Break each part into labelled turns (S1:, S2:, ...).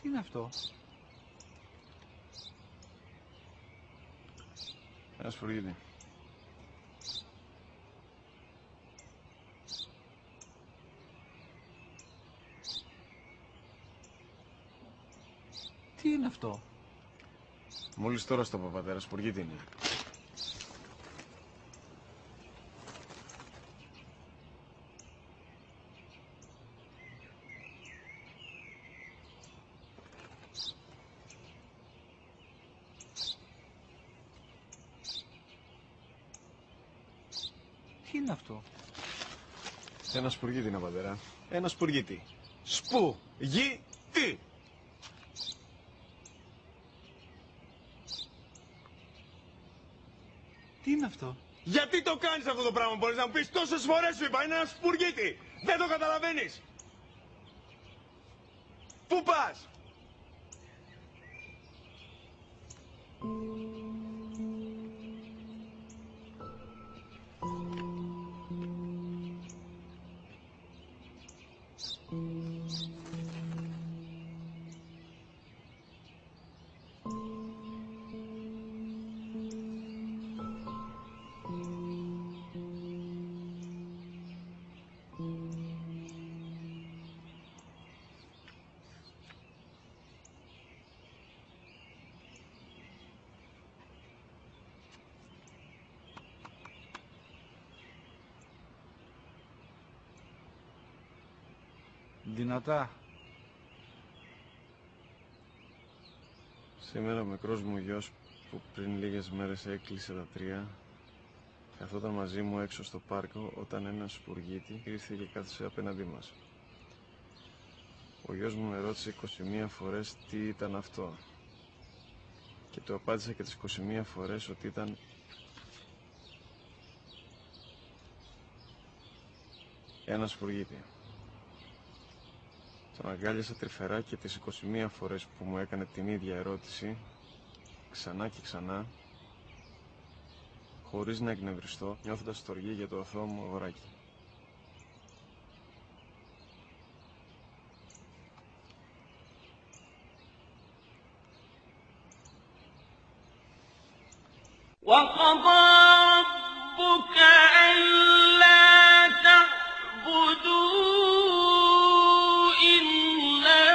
S1: Τι είναι αυτό?
S2: Ένα σφουργίτη.
S1: Τι είναι αυτό?
S2: Μόλις τώρα στο παπατέρα, σφουργίτη είναι.
S1: Τι είναι αυτό?
S2: Ένα σπουργίτη είναι, πατέρα. Ένα σπουργίτη. Σπου-γι-τι.
S1: Τι είναι αυτό?
S2: Γιατί το κάνεις αυτό το πράγμα, μπορείς να μου πεις? Τόσες φορές σου είπα, είναι ένα σπουργίτη. Δεν το καταλαβαίνεις. Πού πας?
S1: Δυνατά.
S2: Σήμερα ο μικρός μου γιος που πριν λίγες μέρες έκλεισε τα 3 καθόταν μαζί μου έξω στο πάρκο όταν ένας σπουργίτη ήρθε και κάθισε απέναντί μας. Ο γιος μου με ρώτησε 21 φορές τι ήταν αυτό και του απάντησα και τις 21 φορές ότι ήταν ένα σπουργίτη. Τον αγκάλιασα τρυφερά και τις 21 φορές που μου έκανε την ίδια ερώτηση, ξανά και ξανά, χωρίς να εκνευριστώ, νιώθοντας στοργή για το αθώο μου αγοράκι.
S3: وَقَضَى رَبُّكَ أَلَّا تَعْبُدُوا إِلَّا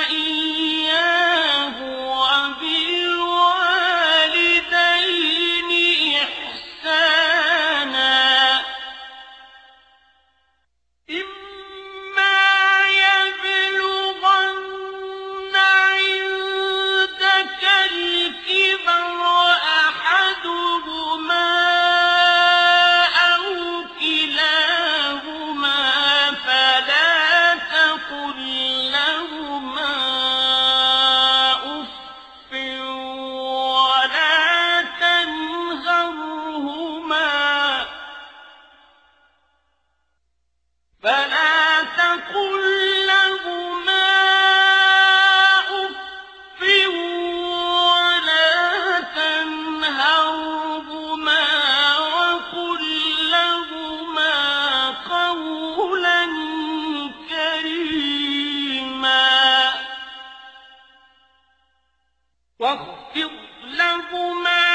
S3: إِيَّاهُ وَبِالْوَالِدَيْنِ إِحْسَانًا إِمَّا يَبْلُغَنَّ عِندَكَ الْكِبَرَ أَحَدُهُمَا أَوْ كِلَاهُمَا فَلَا تَقُل لَّهُمَا أُفٍّ وَلَا تَنْهَرْهُمَا وَقُل لَّهُمَا قَوْلًا كَرِيمًا واخفض لهما